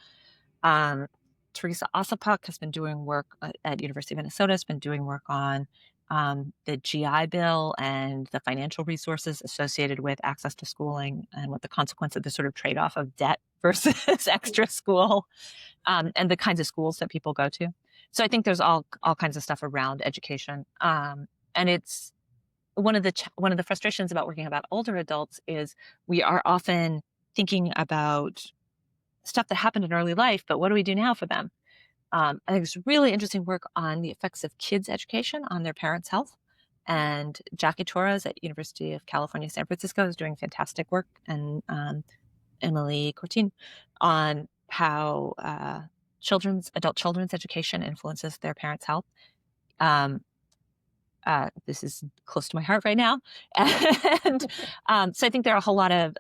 Teresa Osapuk has been doing work at University of Minnesota, has been doing work on the GI Bill and the financial resources associated with access to schooling and what the consequence of the sort of trade-off of debt versus extra school and the kinds of schools that people go to. So I think there's all kinds of stuff around education. And it's one of the frustrations about working about older adults is we are often thinking about stuff that happened in early life, but what do we do now for them? I think there's really interesting work on the effects of kids' education on their parents' health. And Jackie Torres at University of California, San Francisco is doing fantastic work, and Emily Cortin on how adult children's education influences their parents' health. This is close to my heart right now. And so I think there are a whole lot of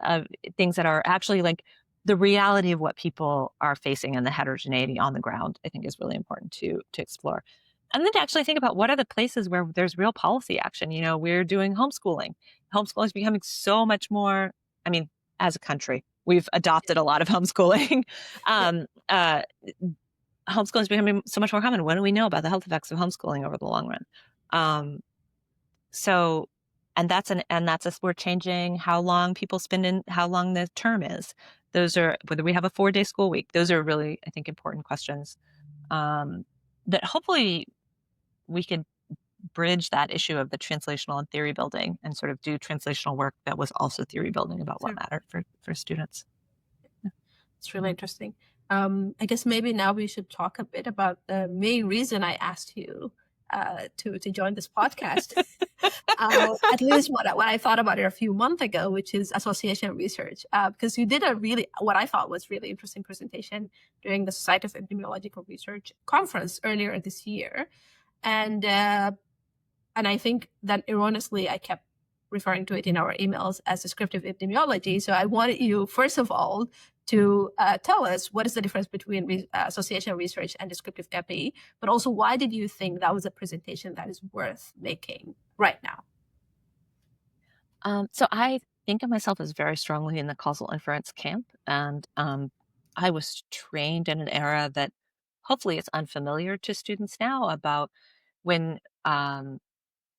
things that are actually like the reality of what people are facing and the heterogeneity on the ground, I think is really important to explore. And then to actually think about what are the places where there's real policy action. We're doing homeschooling. Homeschooling is becoming so much more, as a country, we've adopted a lot of homeschooling. Homeschooling is becoming so much more common. What do we know about the health effects of homeschooling over the long run? We're changing how long people spend in, how long the term is. Those are, whether we have a 4-day school week, those are really, I think, important questions that hopefully we can bridge that issue of the translational and theory building and sort of do translational work that was also theory building about what mattered for students. Yeah. It's really interesting. I guess maybe now we should talk a bit about the main reason I asked you to join this podcast. At least what I thought about it a few months ago, which is association research, because you did what I thought was really interesting presentation during the Society of Epidemiological Research conference earlier this year, and I think that erroneously I kept referring to it in our emails as descriptive epidemiology. So I wanted you, first of all, to tell us what is the difference between association research and descriptive epi, but also why did you think that was a presentation that is worth making right now? So I think of myself as very strongly in the causal inference camp, and I was trained in an era that hopefully is unfamiliar to students now about when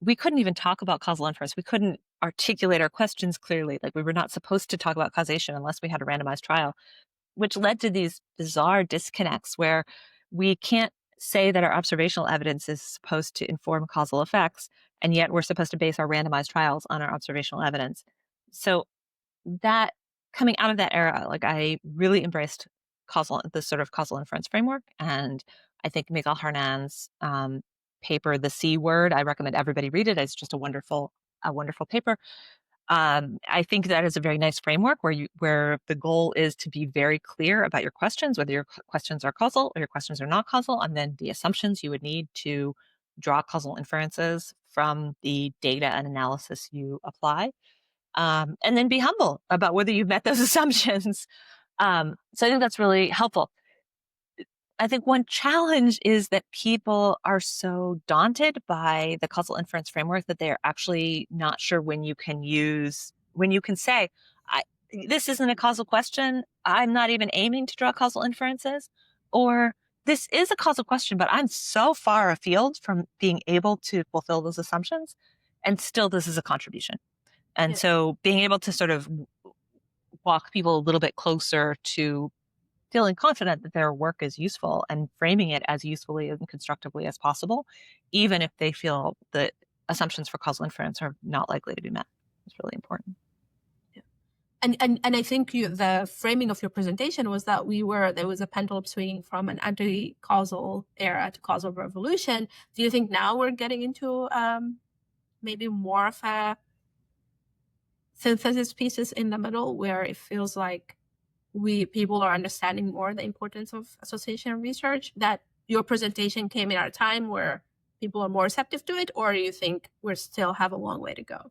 we couldn't even talk about causal inference. We couldn't articulate our questions clearly. Like, we were not supposed to talk about causation unless we had a randomized trial, which led to these bizarre disconnects where we can't say that our observational evidence is supposed to inform causal effects, and yet we're supposed to base our randomized trials on our observational evidence. So that, coming out of that era, like, I really embraced this sort of causal inference framework. And I think Miguel Hernan's paper, The C Word, I recommend everybody read it. It's just a wonderful paper. I think that is a very nice framework where the goal is to be very clear about your questions, whether your questions are causal or your questions are not causal, and then the assumptions you would need to draw causal inferences from the data and analysis you apply. And then be humble about whether you've met those assumptions. So I think that's really helpful. I think one challenge is that people are so daunted by the causal inference framework that they're actually not sure when you can say, this isn't a causal question, I'm not even aiming to draw causal inferences, or this is a causal question, but I'm so far afield from being able to fulfill those assumptions, and still this is a contribution. And so being able to sort of walk people a little bit closer to feeling confident that their work is useful and framing it as usefully and constructively as possible, even if they feel that assumptions for causal inference are not likely to be met, is really important. Yeah. And I think the framing of your presentation was that there was a pendulum swinging from an anti-causal era to causal revolution. Do you think now we're getting into maybe more of a synthesis pieces in the middle, where it feels like people are understanding more the importance of association research, that your presentation came in at a time where people are more receptive to it, or do you think we still have a long way to go?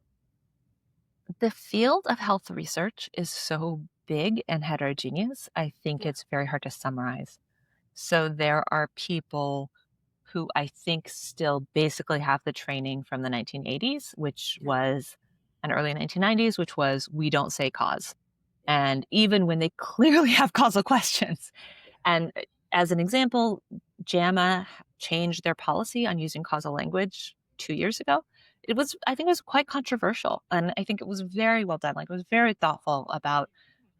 The field of health research is so big and heterogeneous, I think it's very hard to summarize. So there are people who I think still basically have the training from the 1980s, which was, and early 1990s, which was, we don't say cause. And even when they clearly have causal questions. And as an example, JAMA changed their policy on using causal language 2 years ago. I think it was quite controversial. And I think it was very well done. Like, it was very thoughtful about,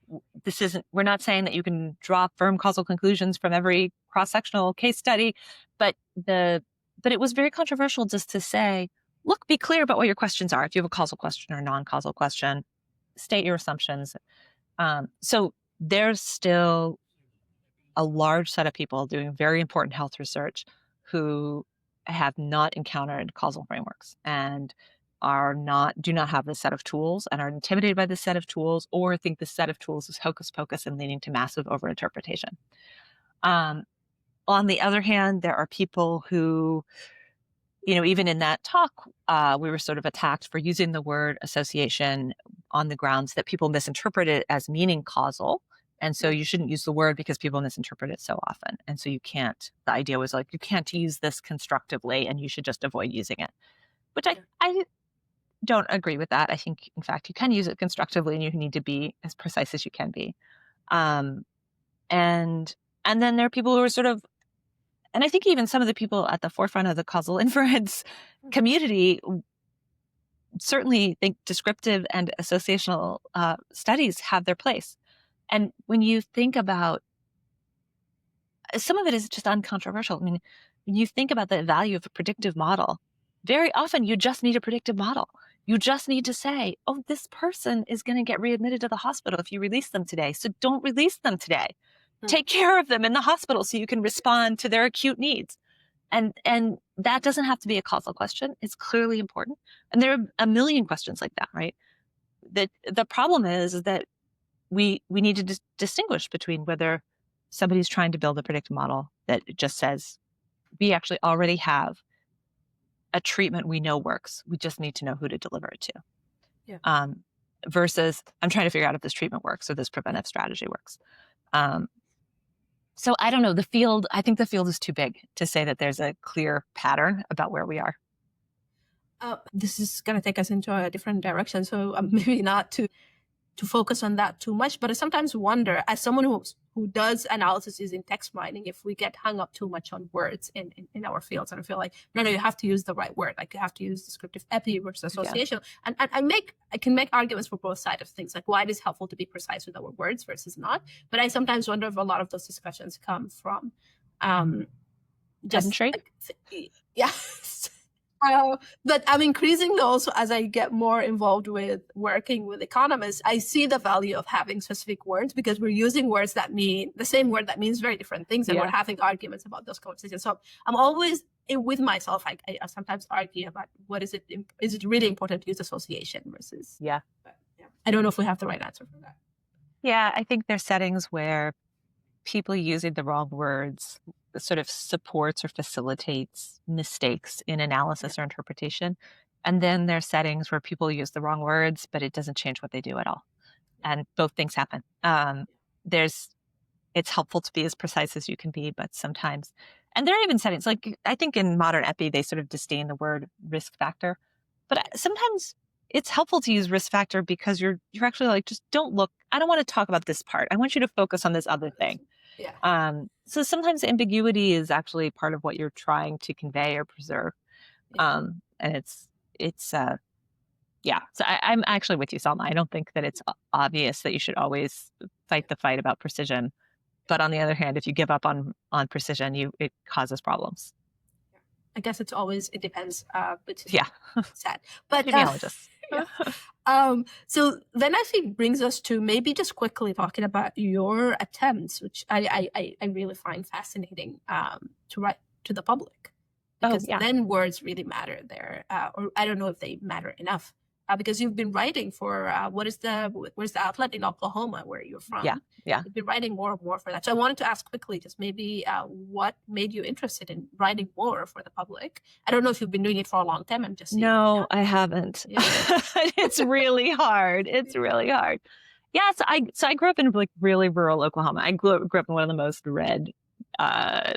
we're not saying that you can draw firm causal conclusions from every cross-sectional case study, but it was very controversial just to say, look, be clear about what your questions are. If you have a causal question or a non-causal question, state your assumptions. So there's still a large set of people doing very important health research who have not encountered causal frameworks and do not have this set of tools and are intimidated by this set of tools, or think this set of tools is hocus pocus and leading to massive overinterpretation. On the other hand, there are people who, even in that talk, we were sort of attacked for using the word association on the grounds that people misinterpret it as meaning causal. And so you shouldn't use the word because people misinterpret it so often. And so the idea was like, you can't use this constructively and you should just avoid using it, which I don't agree with that. I think, in fact, you can use it constructively and you need to be as precise as you can be. And then there are people who are sort of, and I think even some of the people at the forefront of the causal inference community certainly think descriptive and associational studies have their place. And when you think about, some of it is just uncontroversial. I mean, when you think about the value of a predictive model, very often you just need a predictive model. You just need to say, oh, this person is going to get readmitted to the hospital if you release them today. So don't release them today. Take care of them in the hospital so you can respond to their acute needs. And that doesn't have to be a causal question. It's clearly important. And there are a million questions like that, right? The problem is that we need to distinguish between whether somebody's trying to build a predictive model that just says, we actually already have a treatment we know works. We just need to know who to deliver it to. Yeah. Versus, I'm trying to figure out if this treatment works or this preventive strategy works. So I don't know, I think the field is too big to say that there's a clear pattern about where we are. This is going to take us into a different direction. So maybe not to to focus on that too much. But I sometimes wonder, as someone who does analysis using text mining, if we get hung up too much on words in our fields. And I feel like, no, you have to use the right word. Like you have to use descriptive epi versus association. Yeah. And I can make arguments for both sides of things, like why it is helpful to be precise with our words versus not. But I sometimes wonder if a lot of those discussions come from just but I'm increasingly also, as I get more involved with working with economists, I see the value of having specific words, because we're using words that mean the same word that means very different things, and we're having arguments about those conversations. So I'm always with myself. I sometimes argue about is it really important to use association versus but, I don't know if we have the right answer for that. Yeah, I think there's settings where people using the wrong words sort of supports or facilitates mistakes in analysis or interpretation. And then there's settings where people use the wrong words, but it doesn't change what they do at all. And both things happen. It's helpful to be as precise as you can be, but sometimes, and there are even settings, like I think in modern epi, they sort of disdain the word risk factor, but sometimes it's helpful to use risk factor because you're actually like, just don't look, I don't want to talk about this part. I want you to focus on this other thing. Yeah. So sometimes ambiguity is actually part of what you're trying to convey or preserve. And so I'm actually with you, Salma. I don't think that it's obvious that you should always fight the fight about precision. But on the other hand, if you give up on precision, it causes problems. I guess it depends. Which is sad. But epidemiologists. So then actually brings us to maybe just quickly talking about your attempts, which I really find fascinating to write to the public, because then words really matter there, or I don't know if they matter enough. Because you've been writing for where's the outlet in Oklahoma where you're from? You've been writing more and more for that. So I wanted to ask quickly, just maybe what made you interested in writing more for the public? I don't know if you've been doing it for a long time. I'm just no, I haven't. Yeah. It's really hard. It's really hard. Yeah, so I grew up in like really rural Oklahoma. I grew up in one of the most red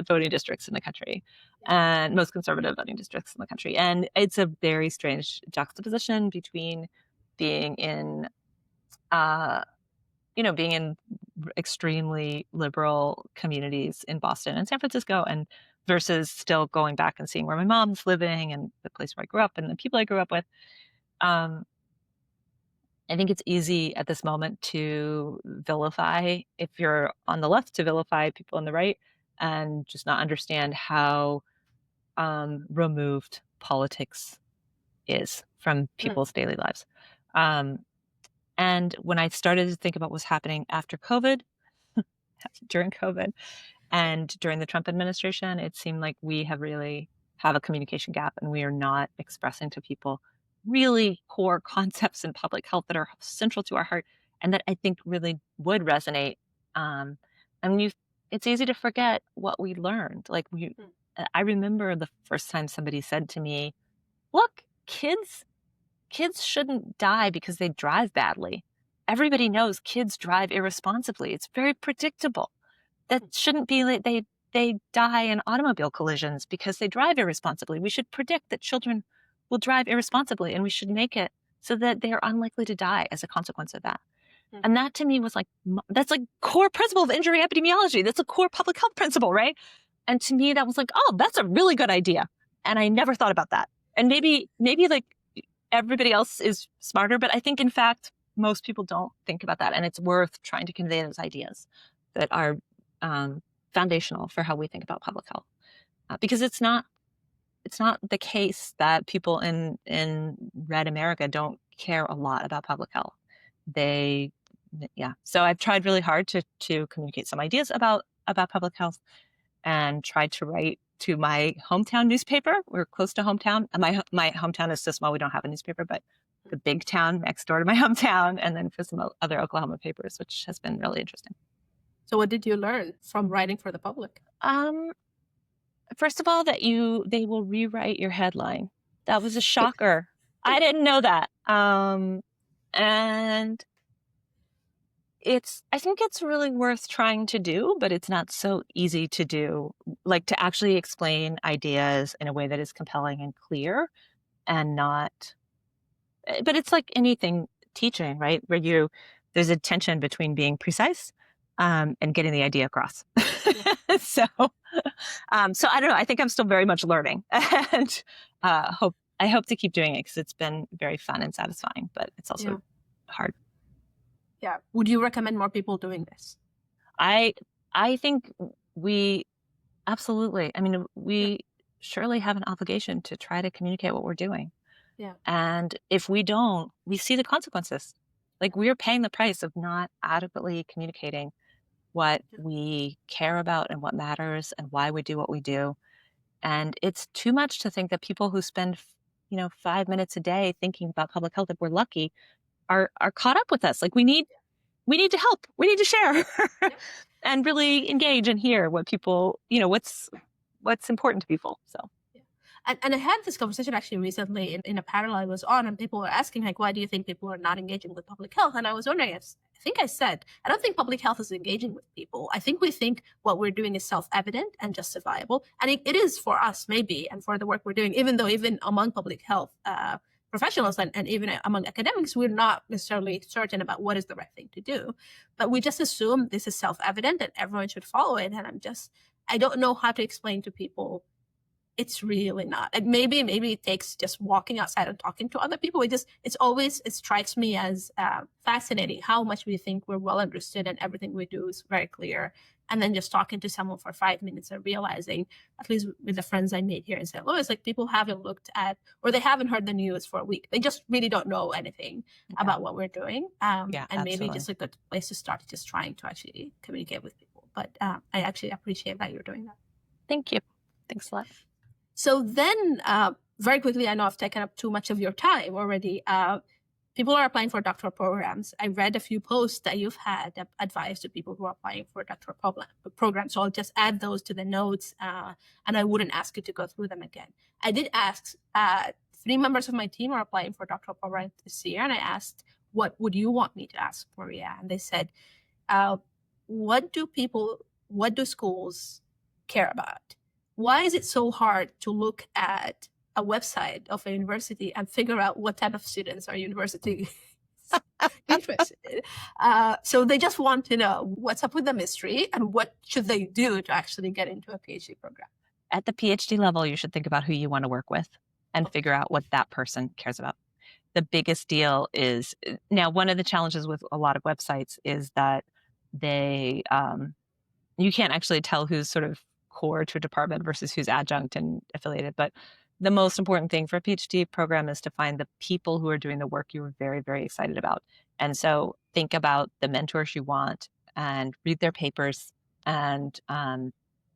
voting districts in the country, and most conservative voting districts in the country. And it's a very strange juxtaposition between being in, being in extremely liberal communities in Boston and San Francisco, and versus still going back and seeing where my mom's living and the place where I grew up and the people I grew up with. I think it's easy at this moment to vilify, if you're on the left, to vilify people on the right and just not understand how removed politics is from people's daily lives. And when I started to think about what's happening after COVID, during COVID, and during the Trump administration, it seemed like we really have a communication gap, and we are not expressing to people really core concepts in public health that are central to our heart and that I think really would resonate. And it's easy to forget what we learned. Like I remember the first time somebody said to me, look, kids shouldn't die because they drive badly. Everybody knows kids drive irresponsibly. It's very predictable. That shouldn't be like they die in automobile collisions because they drive irresponsibly. We should predict that children will drive irresponsibly, and we should make it so that they are unlikely to die as a consequence of that. And that to me was like, that's like core principle of injury epidemiology. That's a core public health principle, right? And to me, that was like, oh, that's a really good idea. And I never thought about that. And maybe like everybody else is smarter, but I think in fact, most people don't think about that. And it's worth trying to convey those ideas that are foundational for how we think about public health. Because it's not the case that people in red America don't care a lot about public health. So I've tried really hard to communicate some ideas about public health, and tried to write to my hometown newspaper. We're close to hometown. My hometown is so small we don't have a newspaper, but the big town next door to my hometown, and then for some other Oklahoma papers, which has been really interesting. So what did you learn from writing for the public? First of all, that they will rewrite your headline. That was a shocker. I didn't know that. And I think it's really worth trying to do, but it's not so easy to do, like to actually explain ideas in a way that is compelling and clear, and not, but it's like anything teaching, right? Where there's a tension between being precise and getting the idea across. So I don't know. I think I'm still very much learning, and I hope to keep doing it because it's been very fun and satisfying, but it's also hard. Yeah. Would you recommend more people doing this? I think we absolutely. I mean, we surely have an obligation to try to communicate what we're doing. Yeah. And if we don't, we see the consequences. Like, we're paying the price of not adequately communicating what we care about and what matters and why we do what we do. And it's too much to think that people who spend, 5 minutes a day thinking about public health, if we're lucky, are caught up with us. Like, we need to help. We need to share and really engage and hear what people, what's important to people. So. And I had this conversation actually recently in a panel I was on, and people were asking, like, why do you think people are not engaging with public health? And I was wondering, I think I said, I don't think public health is engaging with people. I think we think what we're doing is self-evident and justifiable. And it is for us, maybe, and for the work we're doing, even though even among public health professionals and even among academics, we're not necessarily certain about what is the right thing to do. But we just assume this is self-evident and everyone should follow it. And I don't know how to explain to people it's really not. And maybe it takes just walking outside and talking to other people. It strikes me as fascinating how much we think we're well understood and everything we do is very clear. And then just talking to someone for 5 minutes and realizing, at least with the friends I made here in St. Louis, like, people haven't looked at, or they haven't heard the news for a week. They just really don't know anything about what we're doing. And absolutely. Maybe just a good place to start, just trying to actually communicate with people. But I actually appreciate that you're doing that. Thank you. Thanks a lot. So then, very quickly, I know I've taken up too much of your time already. People are applying for doctoral programs. I read a few posts that you've had advice to people who are applying for doctoral programs. So I'll just add those to the notes, and I wouldn't ask you to go through them again. I did ask 3 members of my team are applying for doctoral programs this year, and I asked, what would you want me to ask Maria? And they said, what do schools care about? Why is it so hard to look at a website of a university and figure out what type of students are university interested in? So they just want to know what's up with the mystery and what should they do to actually get into a PhD program. At the PhD level, you should think about who you want to work with and figure out what that person cares about. The biggest deal is, now, one of the challenges with a lot of websites is that they, you can't actually tell who's sort of core to a department versus who's adjunct and affiliated. But the most important thing for a PhD program is to find the people who are doing the work you're very, very excited about. And so think about the mentors you want and read their papers and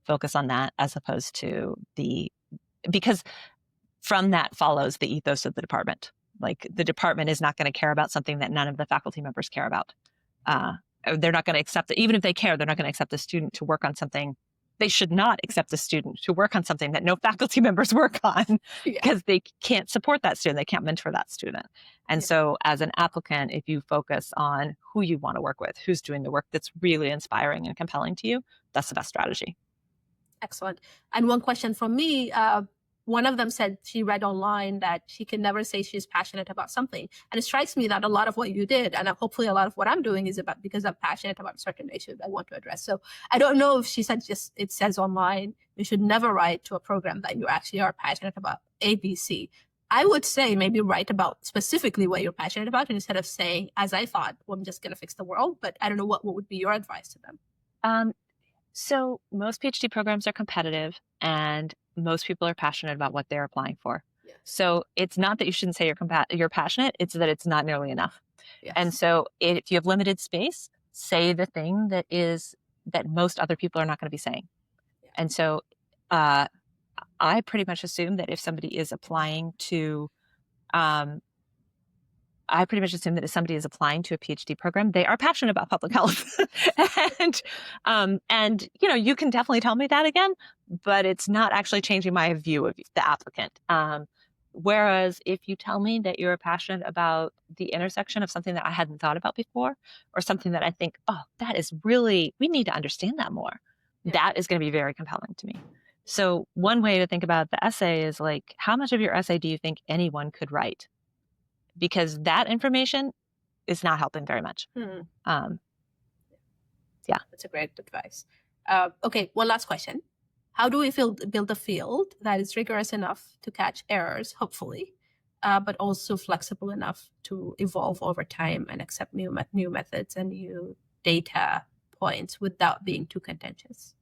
focus on that, as opposed to because from that follows the ethos of the department. Like, the department is not going to care about something that none of the faculty members care about. They're not going to accept it. Even if they care, they're not going to accept a student to work on something. They should not accept a student to work on something that no faculty members work on, because they can't support that student. They can't mentor that student. And so as an applicant, if you focus on who you want to work with, who's doing the work that's really inspiring and compelling to you, that's the best strategy. Excellent. And one question from me, one of them said she read online that she can never say she's passionate about something. And it strikes me that a lot of what you did, and hopefully a lot of what I'm doing, is about because I'm passionate about certain issues I want to address. So I don't know if she said it says online, you should never write to a program that you actually are passionate about ABC. I would say maybe write about specifically what you're passionate about, and instead of saying, as I thought, well, I'm just going to fix the world. But I don't know, what would be your advice to them? So most PhD programs are competitive, and most people are passionate about what they're applying for. Yes. So it's not that you shouldn't say you're passionate, it's that it's not nearly enough. Yes. And so if you have limited space, say the thing that most other people are not going to be saying. Yeah. And so I pretty much assume that if somebody is applying to a PhD program, they are passionate about public health. and you can definitely tell me that again, but it's not actually changing my view of the applicant. Whereas if you tell me that you're passionate about the intersection of something that I hadn't thought about before, or something that I think, that is really, we need to understand that more, that is going to be very compelling to me. So one way to think about the essay is, like, how much of your essay do you think anyone could write? Because that information is not helping very much. Yeah. That's a great advice. Okay, one last question. How do we build a field that is rigorous enough to catch errors, hopefully, but also flexible enough to evolve over time and accept new methods and new data points without being too contentious?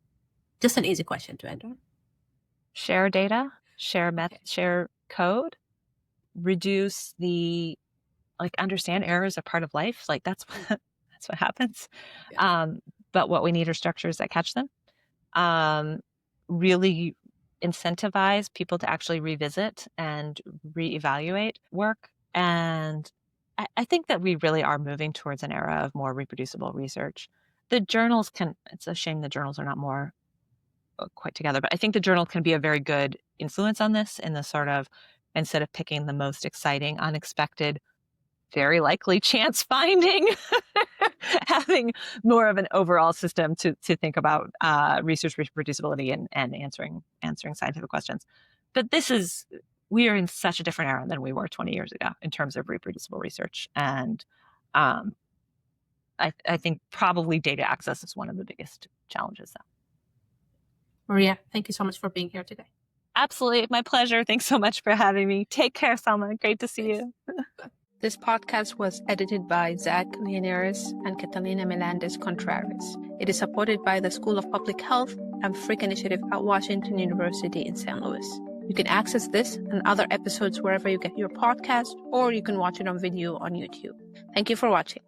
Just an easy question to end on. Share data, share code, reduce understand errors are part of life. Like that's what happens. Yeah. But what we need are structures that catch them. Really incentivize people to actually revisit and reevaluate work. And I think that we really are moving towards an era of more reproducible research. The journals it's a shame the journals are not more quite together, but I think the journal can be a very good influence on this in the sort of, instead of picking the most exciting, unexpected, very likely chance finding, having more of an overall system to think about research reproducibility and answering scientific questions. But we are in such a different era than we were 20 years ago in terms of reproducible research. And I think probably data access is one of the biggest challenges now. Maria, thank you so much for being here today. Absolutely. My pleasure. Thanks so much for having me. Take care, Salma. Great to see you. This podcast was edited by Zach Leonaris and Catalina Melendez Contreras. It is supported by the School of Public Health and Frick Initiative at Washington University in St. Louis. You can access this and other episodes wherever you get your podcast, or you can watch it on video on YouTube. Thank you for watching.